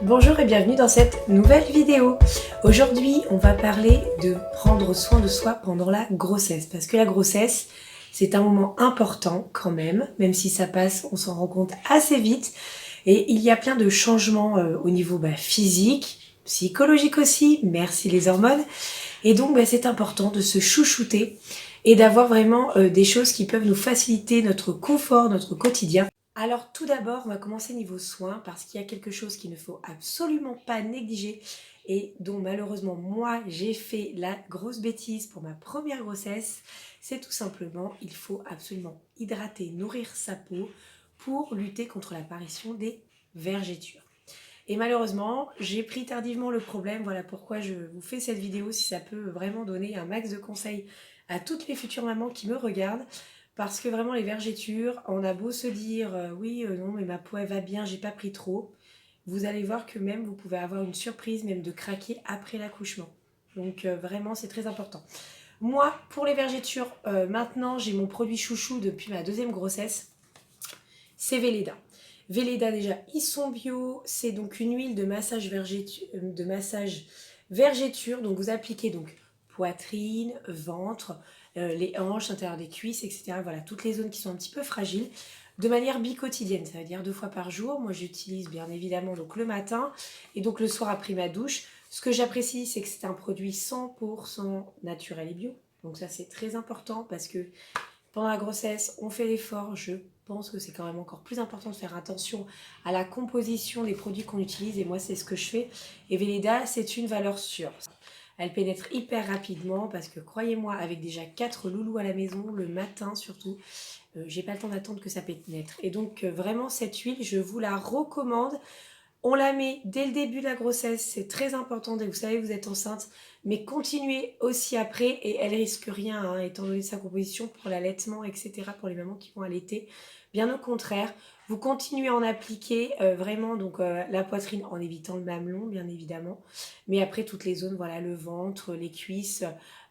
Bonjour et bienvenue dans cette nouvelle vidéo. Aujourd'hui, on va parler de prendre soin de soi pendant la grossesse. Parce que la grossesse, c'est un moment important quand même si ça passe, on s'en rend compte assez vite. Et il y a plein de changements au niveau physique, psychologique aussi, merci les hormones. Et donc, c'est important de se chouchouter et d'avoir vraiment des choses qui peuvent nous faciliter notre confort, notre quotidien. Alors tout d'abord, on va commencer niveau soins parce qu'il y a quelque chose qu'il ne faut absolument pas négliger et dont malheureusement moi j'ai fait la grosse bêtise pour ma première grossesse. C'est tout simplement, il faut absolument hydrater, nourrir sa peau pour lutter contre l'apparition des vergetures. Et malheureusement, j'ai pris tardivement le problème, voilà pourquoi je vous fais cette vidéo, si ça peut vraiment donner un max de conseils à toutes les futures mamans qui me regardent. Parce que vraiment les vergetures, on a beau se dire oui non mais ma peau elle va bien, j'ai pas pris trop. Vous allez voir que même vous pouvez avoir une surprise, même de craquer après l'accouchement. Donc vraiment c'est très important. Moi pour les vergetures, maintenant j'ai mon produit chouchou depuis ma deuxième grossesse, c'est Velleda. Velleda déjà ils sont bio, c'est donc une huile de massage vergeture, donc vous appliquez donc poitrine, ventre, les hanches, l'intérieur des cuisses, etc. Voilà, toutes les zones qui sont un petit peu fragiles, de manière bicotidienne, ça veut dire 2 fois par jour. Moi, j'utilise bien évidemment donc le matin et donc le soir après ma douche. Ce que j'apprécie, c'est que c'est un produit 100% naturel et bio. Donc ça, c'est très important parce que pendant la grossesse, on fait l'effort. Je pense que c'est quand même encore plus important de faire attention à la composition des produits qu'on utilise. Et moi, c'est ce que je fais. Et Velleda, c'est une valeur sûre. Elle pénètre hyper rapidement parce que croyez-moi, avec déjà 4 loulous à la maison, le matin surtout, j'ai pas le temps d'attendre que ça pénètre. Et donc vraiment cette huile, je vous la recommande. On la met dès le début de la grossesse, c'est très important, dès que vous savez que vous êtes enceinte, mais continuez aussi après et elle risque rien, hein, étant donné sa composition pour l'allaitement, etc., pour les mamans qui vont allaiter. Bien au contraire, vous continuez à en appliquer vraiment donc la poitrine en évitant le mamelon, bien évidemment, mais après toutes les zones, voilà, le ventre, les cuisses,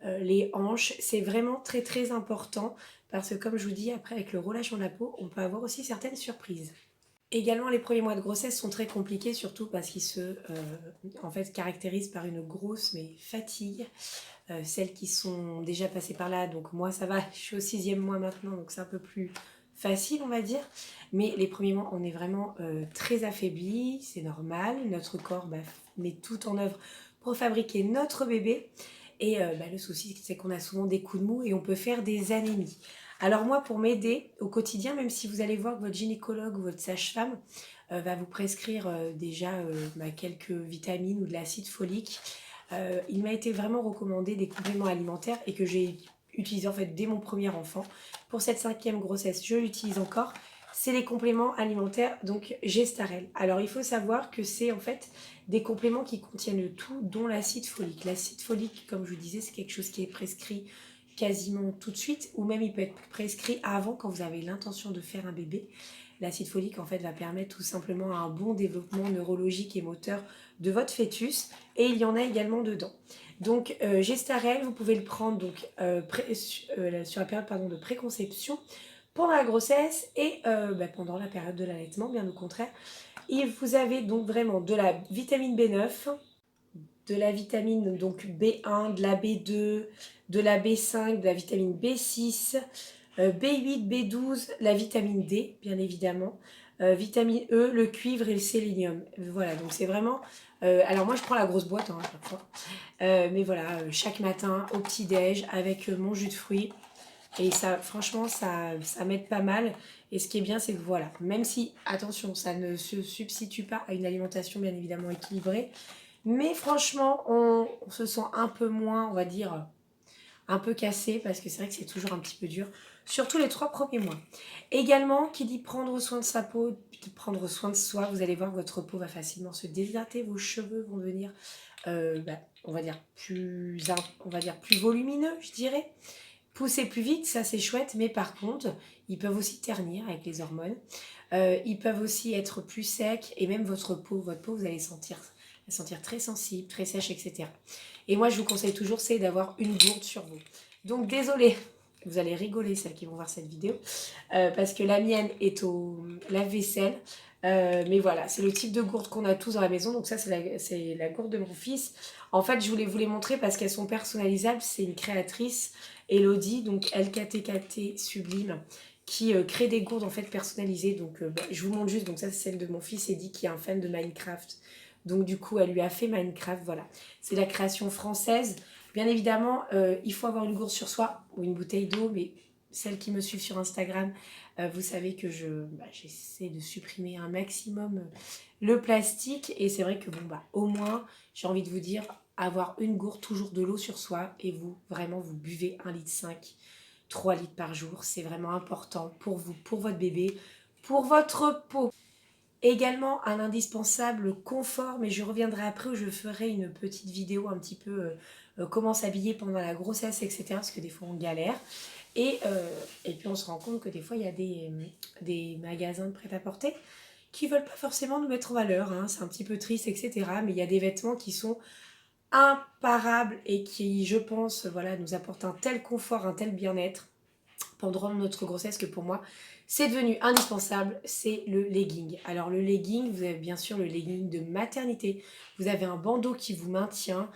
les hanches, c'est vraiment très très important parce que comme je vous dis, après avec le relâchement de la peau, on peut avoir aussi certaines surprises. Également, les premiers mois de grossesse sont très compliqués, surtout parce qu'ils se en fait, caractérisent par une grosse fatigue. Celles qui sont déjà passées par là, donc moi ça va, je suis au 6e mois maintenant, donc c'est un peu plus facile on va dire. Mais les premiers mois, on est vraiment très affaibli, c'est normal. Notre corps met tout en œuvre pour fabriquer notre bébé. Et le souci, c'est qu'on a souvent des coups de mou et on peut faire des anémies. Alors moi, pour m'aider au quotidien, même si vous allez voir que votre gynécologue ou votre sage-femme va vous prescrire déjà quelques vitamines ou de l'acide folique, il m'a été vraiment recommandé des compléments alimentaires et que j'ai utilisé en fait dès mon premier enfant. Pour cette 5e grossesse, je l'utilise encore. C'est les compléments alimentaires, donc Gestarel. Alors il faut savoir que c'est en fait des compléments qui contiennent tout, dont l'acide folique. L'acide folique, comme je vous disais, c'est quelque chose qui est prescrit quasiment tout de suite, ou même il peut être prescrit avant quand vous avez l'intention de faire un bébé. L'acide folique en fait va permettre tout simplement un bon développement neurologique et moteur de votre fœtus, et il y en a également dedans. Donc Gestarel, vous pouvez le prendre donc, sur la période de préconception, pendant la grossesse et pendant la période de l'allaitement, bien au contraire. Et vous avez donc vraiment de la vitamine B9, de la vitamine donc B1, de la B2, de la B5, de la vitamine B6, B8, B12, la vitamine D, bien évidemment, vitamine E, le cuivre et le sélénium. Voilà, donc c'est vraiment... alors moi, je prends la grosse boîte, à chaque fois. Mais voilà, chaque matin, au petit-déj, avec mon jus de fruits. Et ça, franchement, ça m'aide pas mal. Et ce qui est bien, c'est que voilà, même si, attention, ça ne se substitue pas à une alimentation bien évidemment équilibrée, mais franchement, on se sent un peu moins, on va dire, un peu cassé, parce que c'est vrai que c'est toujours un petit peu dur, surtout les 3 premiers mois. Également, qui dit prendre soin de sa peau, prendre soin de soi, vous allez voir que votre peau va facilement se déshydrater, vos cheveux vont devenir, on va dire, plus volumineux, je dirais. Pousser plus vite, ça c'est chouette, mais par contre, ils peuvent aussi ternir avec les hormones. Ils peuvent aussi être plus secs, et même votre peau, vous allez la sentir très sensible, très sèche, etc. Et moi, je vous conseille toujours, c'est d'avoir une gourde sur vous. Donc, désolée, vous allez rigoler, celles qui vont voir cette vidéo, parce que la mienne est au lave-vaisselle. Mais voilà, c'est le type de gourde qu'on a tous dans la maison. Donc ça, c'est la gourde de mon fils. En fait, je voulais vous les montrer parce qu'elles sont personnalisables. C'est une créatrice, Elodie, donc LKTKT Sublime, qui crée des gourdes en fait personnalisées. Donc je vous montre juste. Donc ça, c'est celle de mon fils Eddie qui est un fan de Minecraft. Donc du coup, elle lui a fait Minecraft. Voilà, c'est la création française. Bien évidemment, il faut avoir une gourde sur soi ou une bouteille d'eau, mais celles qui me suivent sur Instagram, vous savez que j'essaie de supprimer un maximum le plastique. Et c'est vrai que au moins, j'ai envie de vous dire, avoir une gourde, toujours de l'eau sur soi. Et vous, vraiment, vous buvez 1,5 litre, 3 litres par jour. C'est vraiment important pour vous, pour votre bébé, pour votre peau. Également un indispensable confort, mais je reviendrai après où je ferai une petite vidéo un petit peu comment s'habiller pendant la grossesse, etc. Parce que des fois on galère. Et puis on se rend compte que des fois il y a des magasins de prêt-à-porter qui veulent pas forcément nous mettre en valeur, hein. C'est un petit peu triste, etc. Mais il y a des vêtements qui sont imparables et qui, je pense, voilà, nous apportent un tel confort, un tel bien-être pendant notre grossesse que pour moi, c'est devenu indispensable, c'est le legging. Alors le legging, vous avez bien sûr le legging de maternité. Vous avez un bandeau qui vous maintient.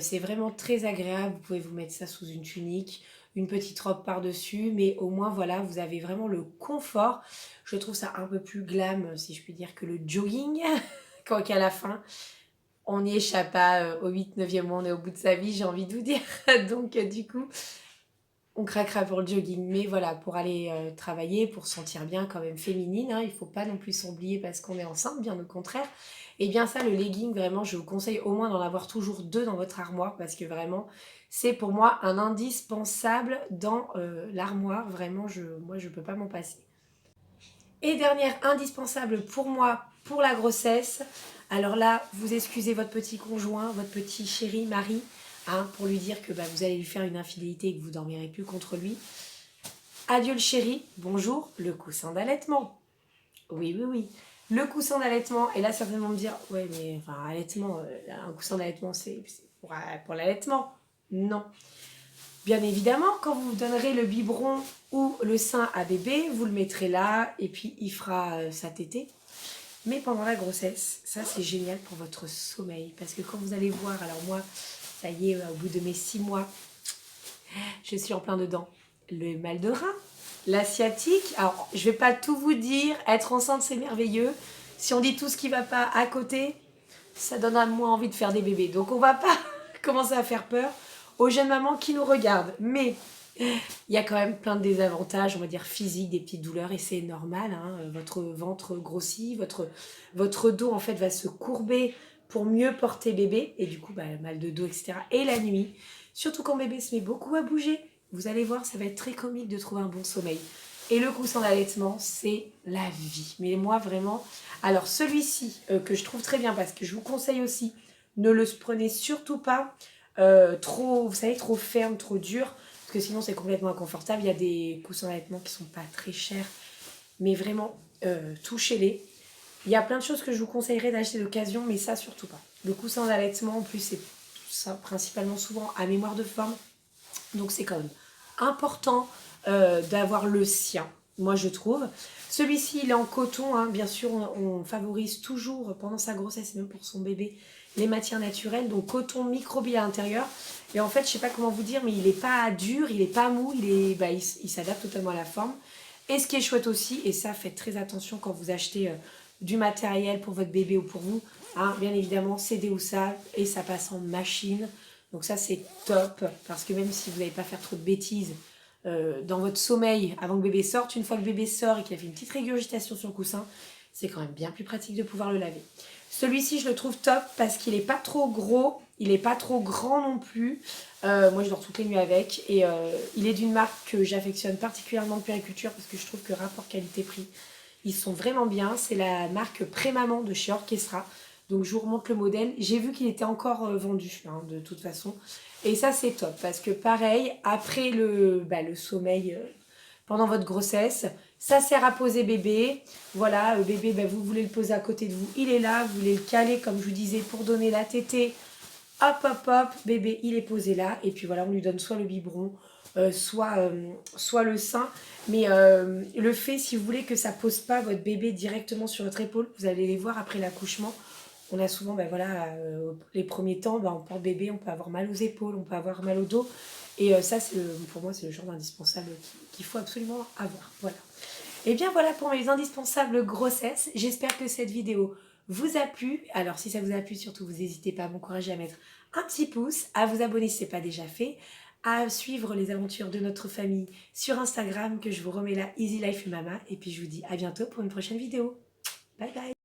C'est vraiment très agréable. Vous pouvez vous mettre ça sous une tunique, une petite robe par-dessus. Mais au moins, voilà, vous avez vraiment le confort. Je trouve ça un peu plus glam, si je puis dire, que le jogging. Quand qu'à la fin, on n'y échappe pas au 8-9e mois, on est au bout de sa vie, j'ai envie de vous dire. Donc du coup, on craquera pour le jogging, mais voilà, pour aller travailler, pour se sentir bien quand même féminine, hein, il ne faut pas non plus s'oublier parce qu'on est enceinte, bien au contraire. Et bien ça, le legging, vraiment, je vous conseille au moins d'en avoir toujours 2 dans votre armoire parce que vraiment, c'est pour moi un indispensable dans l'armoire. Vraiment, moi, je ne peux pas m'en passer. Et dernière indispensable pour moi, pour la grossesse. Alors là, vous excusez votre petit conjoint, votre petit chéri, mari, hein, pour lui dire que vous allez lui faire une infidélité et que vous ne dormirez plus contre lui. Adieu le chéri, bonjour, le coussin d'allaitement. Oui, oui, oui. Le coussin d'allaitement, et là certainement me dire, ouais mais enfin allaitement, un coussin d'allaitement c'est pour l'allaitement. Non. Bien évidemment, quand vous donnerez le biberon ou le sein à bébé, vous le mettrez là et puis il fera sa tétée. Mais pendant la grossesse, ça c'est génial pour votre sommeil. Parce que quand vous allez voir, alors moi, ça y est, au bout de mes 6 mois, je suis en plein dedans. Le mal de rein, la sciatique. Alors, je vais pas tout vous dire, être enceinte c'est merveilleux. Si on dit tout ce qui va pas à côté, ça donne à moins envie de faire des bébés. Donc on va pas commencer à faire peur aux jeunes mamans qui nous regardent. Mais il y a quand même plein de désavantages, on va dire physiques, des petites douleurs, et c'est normal, hein. Votre ventre grossit, votre dos en fait va se courber pour mieux porter bébé, et du coup mal de dos, etc. Et la nuit, surtout quand bébé se met beaucoup à bouger, vous allez voir, ça va être très comique de trouver un bon sommeil. Et le coussin d'allaitement, c'est la vie. Mais moi vraiment, alors celui-ci que je trouve très bien parce que je vous conseille aussi, ne le prenez surtout pas trop, vous savez, trop ferme, trop dur, parce que sinon c'est complètement inconfortable. Il y a des coussins d'allaitement qui sont pas très chers, mais vraiment, touchez-les. Il y a plein de choses que je vous conseillerais d'acheter d'occasion, mais ça surtout pas. Le coussin d'allaitement, en plus, c'est ça, principalement souvent à mémoire de forme, donc c'est quand même important d'avoir le sien, moi je trouve. Celui-ci, il est en coton, hein. Bien sûr, on favorise toujours pendant sa grossesse, et même pour son bébé, les matières naturelles, donc coton microbial à l'intérieur. Et en fait, je sais pas comment vous dire, mais il n'est pas dur, il n'est pas mou, il s'adapte totalement à la forme. Et ce qui est chouette aussi, et ça, faites très attention quand vous achetez du matériel pour votre bébé ou pour vous, hein, bien évidemment, c'est déhoussable et ça passe en machine. Donc ça, c'est top, parce que même si vous n'allez pas faire trop de bêtises dans votre sommeil avant que bébé sorte, une fois que bébé sort et qu'il a fait une petite régurgitation sur le coussin, c'est quand même bien plus pratique de pouvoir le laver. Celui-ci, je le trouve top parce qu'il n'est pas trop gros, il n'est pas trop grand non plus. Moi, je dors toutes les nuits avec. Et il est d'une marque que j'affectionne particulièrement de puériculture parce que je trouve que rapport qualité-prix, ils sont vraiment bien. C'est la marque Prémaman de chez Orchestra. Donc, je vous remonte le modèle. J'ai vu qu'il était encore vendu, hein, de toute façon. Et ça, c'est top parce que pareil, après le sommeil pendant votre grossesse, ça sert à poser bébé. Voilà, bébé, vous voulez le poser à côté de vous, il est là. Vous voulez le caler, comme je vous disais, pour donner la tétée. Hop, hop, hop, bébé, il est posé là. Et puis voilà, on lui donne soit le biberon, soit le sein. Mais le fait, si vous voulez, que ça pose pas votre bébé directement sur votre épaule, vous allez les voir après l'accouchement. On a souvent, ben voilà, les premiers temps, ben, on porte bébé, on peut avoir mal aux épaules, on peut avoir mal au dos. Et ça, pour moi, c'est le genre d'indispensable qu'il faut absolument avoir. Voilà. Et bien voilà pour mes indispensables grossesses. J'espère que cette vidéo vous a plu. Alors si ça vous a plu, surtout vous n'hésitez pas à m'encourager à mettre un petit pouce, à vous abonner si ce n'est pas déjà fait, à suivre les aventures de notre famille sur Instagram que je vous remets là, Easy Life Mama. Et puis je vous dis à bientôt pour une prochaine vidéo. Bye bye.